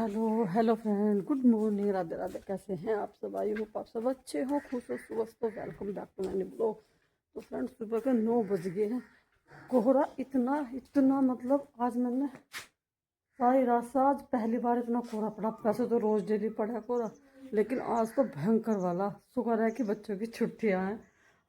Hello hello friend, good morning, Radhe Radhe. कैसे हैं आप सब? आई होप आप सब अच्छे हो, खुश हो, सुबह तो वेलकम बैक टू मैंने ब्लॉग। तो फ्रेंड, सुबह के 9 बज गए हैं। कोहरा इतना इतना, मतलब आज मैंने सारी रात से, आज पहली बार इतना कोहरा पड़ा। वैसे तो रोज़ डेली पड़ा कोहरा, लेकिन आज तो भयंकर वाला। शुक्र है कि बच्चों की छुट्टियाँ हैं,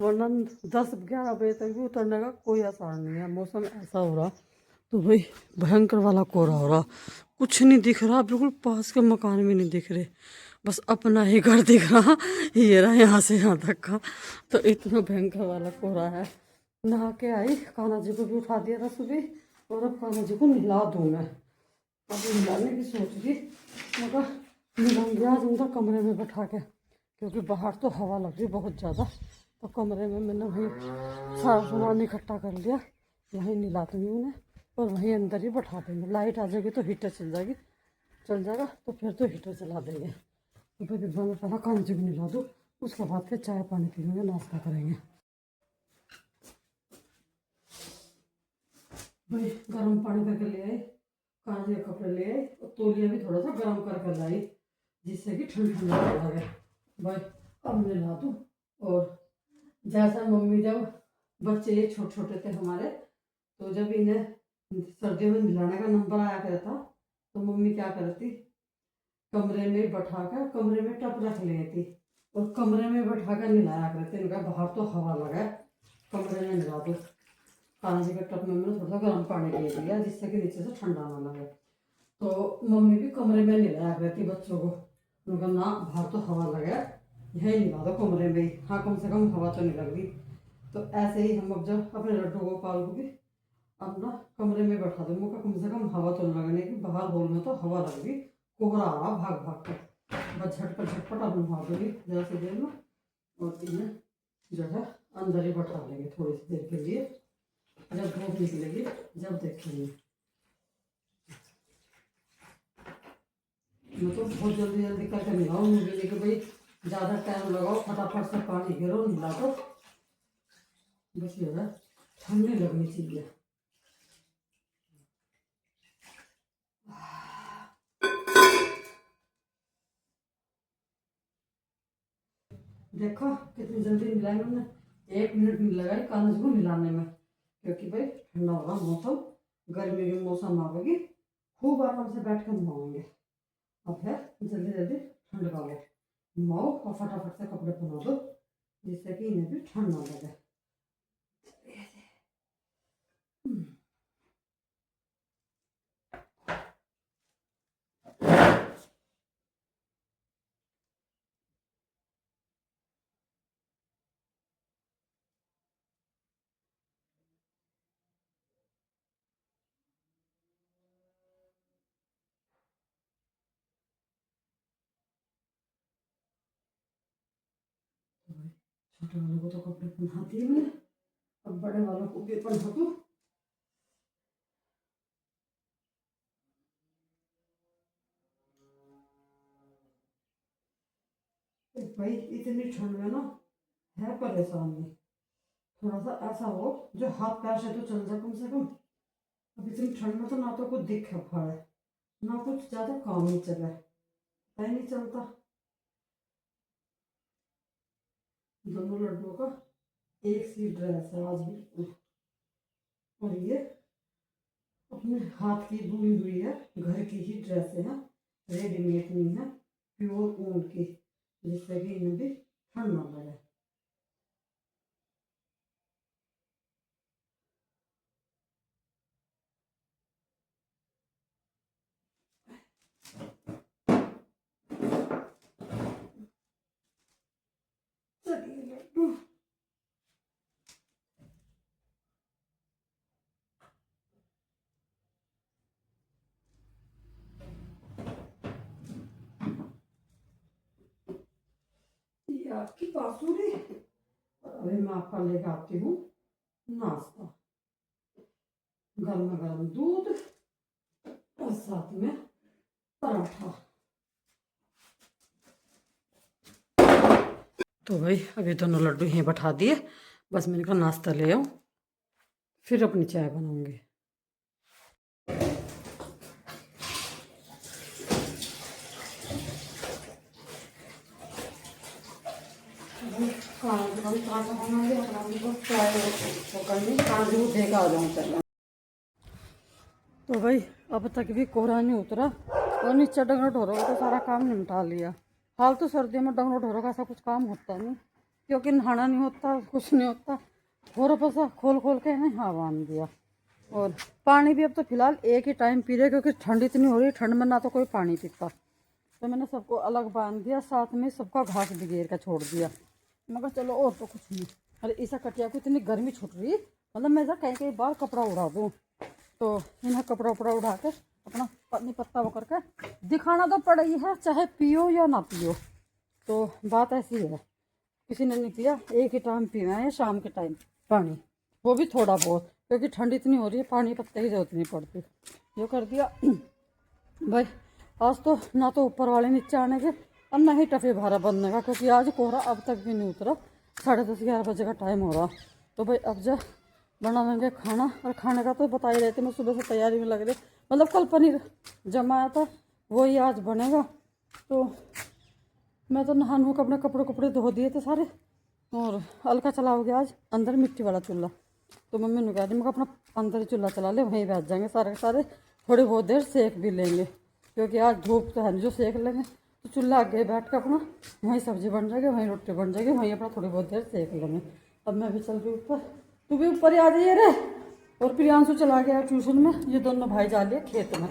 वरना 10-11 बजे तक भी उतरने का कोई आसार नहीं है। मौसम ऐसा हो रहा, तो भाई भयंकर वाला कोहरा हो रहा। कुछ नहीं दिख रहा, बिल्कुल पास के मकान भी नहीं दिख रहे, बस अपना ही घर दिख रहा। ये रहा यहाँ से यहाँ तक का। तो इतना भयंकर वाला कोहरा है। नहा के आई, कान्हा जी को भी उठा दिया था सुबह, और अब कान्हा जी को नहला दूँ मैं। अब नहलाने की सोच रही, मगर नहलाऊंगी आज उनका कमरे में बैठा के, क्योंकि बाहर तो हवा लग रही बहुत ज़्यादा। तो कमरे में मैंने वही सारा सामान इकट्ठा कर लिया, वहीं नहलाती हूँ उन्हें, और वहीं अंदर ही बैठा देंगे। लाइट आ जाएगी तो हीटर चल जाएगा, तो फिर तो हीटर चला देंगे। तो फिर डिब्बा में पहला कांजी को नहला दूँ, उसके बाद फिर चाय पानी पीएंगे, नाश्ता करेंगे। भाई गर्म पानी करके ले आए, कांजी के कपड़े ले आए, और तौलिया भी थोड़ा सा गर्म करके लाई, जिससे कि ठंड ठंडा लगे। भाई अब नहला दूँ। और जैसा मम्मी, जब बच्चे ये छोटे छोटे थे हमारे, तो जब इन्हें सर्दियों में नहलाने का नंबर आया करता, तो मम्मी क्या करती, कमरे में बैठा कर, कमरे में टप रख लेती और कमरे में बैठा कर नहलाया करते। इनका बाहर तो हवा लगा, कमरे में नहला दो। कांजी के टप में मैंने थोड़ा सा गर्म पानी दे दिया, जिससे कि नीचे से ठंडा ना लगे। तो मम्मी भी कमरे में नहलाया करती बच्चों को। उनका ना बाहर तो हवा लगा, यही नहला दो कमरे में ही, हाँ कम से कम हवा तो नहीं लग रही। तो ऐसे ही हम अब जब अपने लड्डू गोपाल को भी अपना कमरे में बैठा दूँ, मुझे कम से कम हवा तो लगने की, बाहर हॉल में तो हवा लग रही, कोहरा आ रहा भाग भाग कर। बस झटपट अपने भाग दूँगी जरा सी देर में, और इन्हें जो है अंदर ही बैठा लेंगे थोड़ी सी देर के लिए। जब धूप निकलेगी जब देखेंगे। मैं तो बहुत जल्दी जल्दी करके नहलाऊँ, मुझे लेकिन भाई ज़्यादा टाइम लगाओ, फटाफट से पानी गिरो नहला दो, बस ये है, ठंडी लगनी चाहिए। देखो कितनी जल्दी नहलाई मैंने, 1 मिनट नहीं लगाई कांजी को नहलाने में, क्योंकि भाई ठंडा होगा मौसम, गर्मी के मौसम आवेगी, खूब आराम से बैठ कर नहाएंगे। अब है जल्दी जल्दी ठंड का लो, नहाओ और फटाफट से कपड़े पहना दो, जिससे कि इन्हें भी ठंड ना लगे। छोटे वालों को तो कपड़े पहनाती है मैंने, अब बड़े वालों को भी पहना दूँ। भाई इतनी ठंड में ना है परेशानी, थोड़ा सा ऐसा हो जो हाथ पैर से तो चल जाए कम से कम। अब इतनी ठंड में तो ना तो कुछ दिख पड़े, ना कुछ ज़्यादा काम ही चले, पता ही नहीं चलता। दोनों लड़कों का एक सी ड्रेस है आज बिल्कुल, और ये अपने हाथ की बुनी हुई है, घर की ही ड्रेसें हैं, रेडीमेड नहीं है, प्योर ऊन की, जिससे कि इन्हें भी ठंड ना लगे। चलिए लड्डू, ये आपकी बांसुरी, और अभी मैं आपका लेकर आती हूँ नाश्ता। गर्मा गर्म दूध और साथ में पराठा। तो भाई अभी दोनों लड्डू यहीं बैठा दिए, बस मैंने कहा नाश्ता ले आऊँ, फिर अपनी चाय बनाऊंगी। तो भाई अब तक भी कोहरा नहीं उतरा और नीचे डंगरों ढोरों का तो सारा काम निपटा लिया। हाल तो सर्दियों में डंगरों ढोरों का ऐसा कुछ काम होता नहीं, क्योंकि नहाना नहीं होता, कुछ नहीं होता। घोरों पर सा खोल खोल के इन्हें हाँ बांध दिया। और पानी भी अब तो फिलहाल एक ही टाइम पी रहे, क्योंकि ठंड इतनी हो रही है, ठंड में ना तो कोई पानी पीता। तो मैंने सबको अलग बांध दिया, साथ में सबका घास भी घेर कर छोड़ दिया। मैं कहा चलो और तो कुछ नहीं। अरे ऐसा कटिया को इतनी गर्मी छूट रही, मतलब मैं कहीं कहीं बार कपड़ा उड़ा दूँ, तो इन्हें कपड़ा उपड़ा उड़ा कर अपना पत्नी पत्ता वो करके दिखाना तो पड़ा ही है, चाहे पियो या ना पियो। तो बात ऐसी है, किसी ने नहीं पिया, एक ही टाइम पीना है शाम के टाइम पानी, वो भी थोड़ा बहुत, क्योंकि ठंड इतनी हो रही है, पानी पत्ते की जरूरत नहीं पड़ती। जो कर दिया भाई। आज तो ना तो ऊपर वाले नीचे आने के और ना ही टफे भारा बनने का, क्योंकि आज कोहरा अब तक भी नहीं उतरा। 10:30-11 बजे का टाइम हो रहा। तो भाई अब जा बना लेंगे खाना, और खाने का तो बता ही रहे थे, मैं सुबह से तैयारी में लग रही। मतलब कल पनीर जमाया था, वही आज बनेगा। तो मैं तो नहा नु अपने कपड़े धो दिए थे सारे, और हल्का चला हो गया आज अंदर मिट्टी वाला चूल्हा। तो मम्मी ने कहा मैं अपना अंदर ही चूल्हा चला ले, वहीं बैठ जाएंगे सारे के सारे, थोड़ी बहुत देर सेक भी लेंगे, क्योंकि आज धूप तो है नहीं जो सेक लेंगे। तो चूल्हा आगे बैठ कर अपना वहीं सब्जी बन जाएगी, वहीं रोटी बन जाएगी, वहीं अपना थोड़ी बहुत देर सेक लेंगे। अब मैं भी चल रही ऊपर, तू भी ऊपर ही आ जाइए रे। और प्रियांशु चला गया ट्यूशन में, ये दोनों भाई जा लिए खेत में।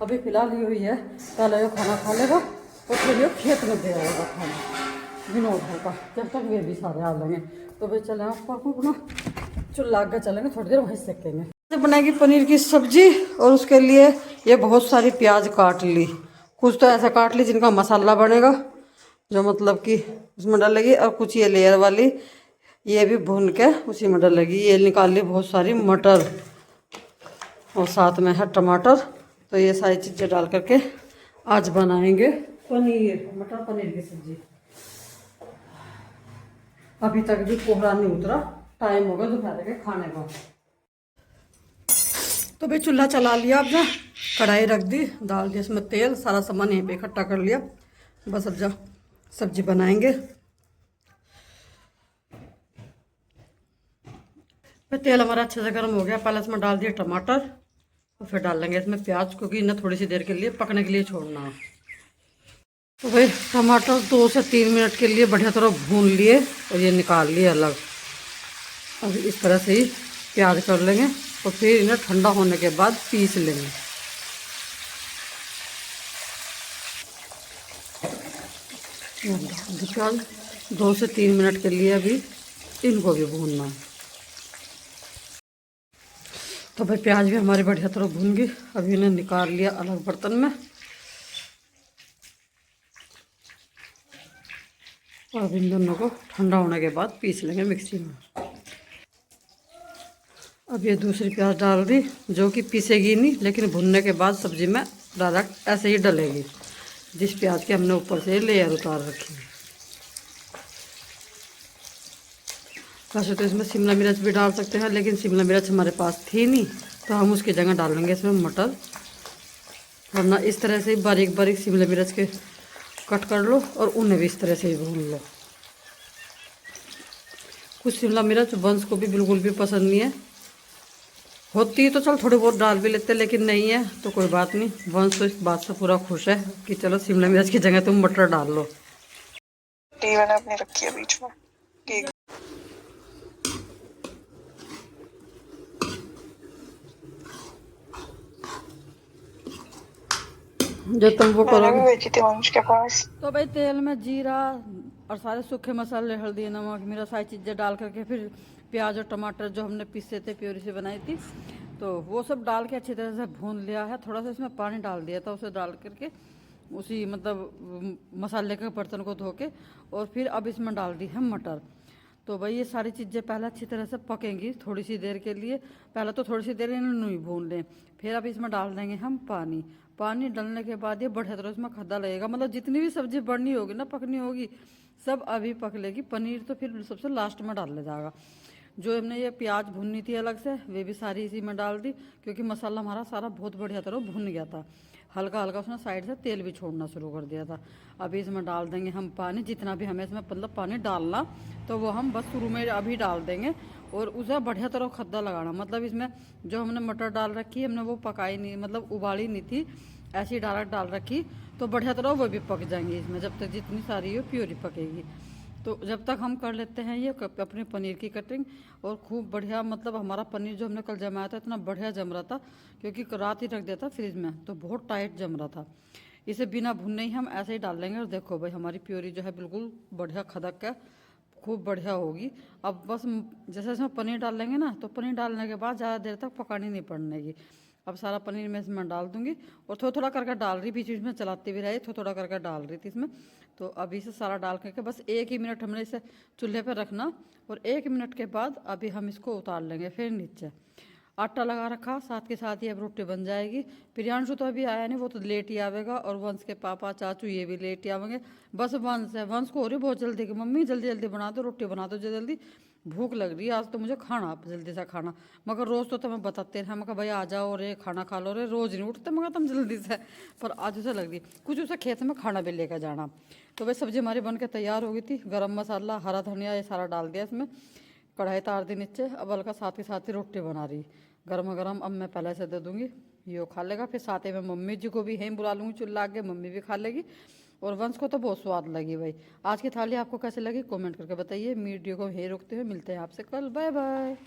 अभी फिलहाल ये हुई है, पहले ये खाना खा लेगा और फिर ये खेत में दे आएगा खाना विनोद का, जब तक वे भी सारे आ लेंगे। तो भाई चले ऊपर को अपना चूल्हा आगे चलेंगे, थोड़ी देर वहीं सेकेंगे। बनाएगी पनीर की सब्जी, और उसके लिए ये बहुत सारी प्याज काट ली, कुछ तो ऐसा काट ली जिनका मसाला बनेगा, जो मतलब कि उसमें डालेगी, और कुछ ये लेयर वाली ये भी भून के उसी में डालेगी। ये निकाल ली बहुत सारी मटर, और साथ में है टमाटर। तो ये सारी चीज़ें डाल करके आज बनाएंगे पनीर, मटर पनीर की सब्जी। अभी तक भी कोहरा नहीं उतरा, टाइम होगा दोपहर के खाने का। तो भाई चूल्हा चला लिया, अब जा कढ़ाई रख दी, डाल दिया इसमें तेल, सारा सामान यहीं पे इकट्ठा कर लिया। बस अब जा सब्जी बनाएंगे। फिर तेल हमारा अच्छे से गर्म हो गया, पहले इसमें डाल दिया टमाटर, और फिर डाल लेंगे इसमें प्याज, क्योंकि इन्हें थोड़ी सी देर के लिए पकने के लिए छोड़ना है। तो भाई टमाटर 2 से 3 मिनट के लिए बढ़िया तरह भून लिए, और ये निकाल लिए अलग। अब इस तरह से ही प्याज कर लेंगे, और फिर इन्हें ठंडा होने के बाद पीस लेंगे। प्याज 2 से 3 मिनट के लिए अभी इनको भी भूनना है। तो भाई प्याज भी हमारी बढ़िया तरह भून गई, अभी इन्हें निकाल लिया अलग बर्तन में, और अब इन दोनों को ठंडा होने के बाद पीस लेंगे मिक्सी में। अब ये दूसरी प्याज डाल दी, जो कि पीसेगी नहीं, लेकिन भुनने के बाद सब्जी में डायरेक्ट ऐसे ही डलेगी, जिस प्याज के हमने ऊपर से लेयर उतार रखी है। वैसे तो इसमें शिमला मिर्च भी डाल सकते हैं, लेकिन शिमला मिर्च हमारे पास थी नहीं, तो हम उसकी जगह डालेंगे इसमें मटर। वरना इस तरह से ही बारीक बारीक शिमला मिर्च के कट कर लो, और उन्हें भी इस तरह से ही भून लो। कुछ शिमला मिर्च वंश को भी बिल्कुल भी पसंद नहीं है, होती तो चल थोड़ी बहुत डाल भी लेते, लेकिन नहीं है तो कोई बात नहीं। वंश तो इस बात से पूरा खुश है कि चलो शिमला मिर्च की जगह तुम मटर डाल लो। मैंने अपनी रखी है बीच में केक। जो तुम वो करोगे। भेजी थी वंश के पास। तो भाई तेल में जीरा और सारे सूखे मसाले, हल्दी, नमक, मिर्च, सारी चीज़ें डाल करके फिर प्याज और टमाटर जो हमने पीसे थे, प्योरी से बनाई थी, तो वो सब डाल के अच्छी तरह से भून लिया है। थोड़ा सा इसमें पानी डाल दिया था, उसे डाल करके उसी मतलब मसाले के बर्तन को धो के, और फिर अब इसमें डाल दी है मटर। तो भाई ये सारी चीज़ें पहले अच्छी तरह से पकेंगी थोड़ी सी देर के लिए, पहले तो थोड़ी सी देर इन्हें नहीं भून लें, फिर अब इसमें डाल देंगे हम पानी। पानी डालने के बाद ये बढ़िया तरह इसमें खद्दा लगेगा, मतलब जितनी भी सब्जी बढ़नी होगी ना, पकनी होगी, सब अभी पक लेगी। पनीर तो फिर सबसे लास्ट में डाल जाएगा। जो हमने ये प्याज भुननी थी अलग से, वे भी सारी इसी में डाल दी, क्योंकि मसाला हमारा सारा बहुत बढ़िया तरह भुन गया था। हल्का हल्का उसने साइड से तेल भी छोड़ना शुरू कर दिया था। अभी इसमें डाल देंगे हम पानी, जितना भी हमें इसमें मतलब पानी डालना तो वो हम बस शुरू में अभी डाल देंगे। और उसे बढ़िया तरह खद्दा लगाना, मतलब इसमें जो हमने मटर डाल रखी है हमने वो पकाई नहीं, मतलब उबाली नहीं थी, ऐसी डायरेक्ट डाल रखी, तो बढ़िया तरह वो भी पक जाएंगी इसमें, जब तक जितनी सारी ये प्योरी पकेगी। तो जब तक हम कर लेते हैं ये अपने पनीर की कटिंग। और खूब बढ़िया, मतलब हमारा पनीर जो हमने कल जमाया था इतना बढ़िया जम रहा था, क्योंकि रात ही रख दिया था फ्रिज में, तो बहुत टाइट जम रहा था। इसे बिना भुनने ही हम ऐसे ही डाल लेंगे। और देखो भाई हमारी प्योरी जो है बिल्कुल बढ़िया खदक है, खूब बढ़िया होगी। अब बस जैसे इसमें पनीर डाल लेंगे ना, तो पनीर डालने के बाद ज़्यादा देर तक पकानी नहीं पड़नेगी। अब सारा पनीर मैं इसमें डाल दूंगी, और थोड़ा थोड़ा करके डाल रही, बीच बीच में चलाती भी रही, थोड़ा थोड़ा करके डाल रही थी इसमें। तो अभी से सारा डाल करके बस 1 ही मिनट हमने इसे चूल्हे पर रखना, और 1 मिनट के बाद अभी हम इसको उतार लेंगे फिर नीचे। आटा लगा रखा, साथ के साथ ही अब रोटी बन जाएगी। प्रियांशु तो अभी आया नहीं, वो तो लेट ही आवेगा, और वंश के पापा चाचू ये भी लेट ही आवेंगे। बस वंश है, वंश को हो रही बहुत जल्दी कि मम्मी जल्दी जल्दी बना दो, रोटी बना दो जल्दी, भूख लग रही है आज तो मुझे खाना, जल्दी से खाना। मगर रोज़ तो तुम्हें बताते हैं, मगर भाई आ जाओ रे खाना खा लो रे, रोज़ नहीं उठते मगर तुम जल्दी से। पर आज उसे लग रही कुछ, उसे खेत में खाना भी लेकर जाना। तो भाई सब्जी हमारी बन के तैयार हो गई थी, गरम मसाला हरा धनिया ये सारा डाल दिया इसमें, कढ़ाई तार दी नीचे। अब हल्का साथ ही रोटी बना रही गर्मा गर्म, अब मैं पहले से दे दूंगी, ये खा लेगा, फिर साथ ही में मम्मी जी को भी यहीं बुला लूँगी चुल्ला आगे, मम्मी भी खा लेगी। और वंश को तो बहुत स्वाद लगी भाई। आज की थाली आपको कैसे लगी कमेंट करके बताइए। वीडियो को यहीं रोकते हुए मिलते हैं आपसे कल, बाय बाय।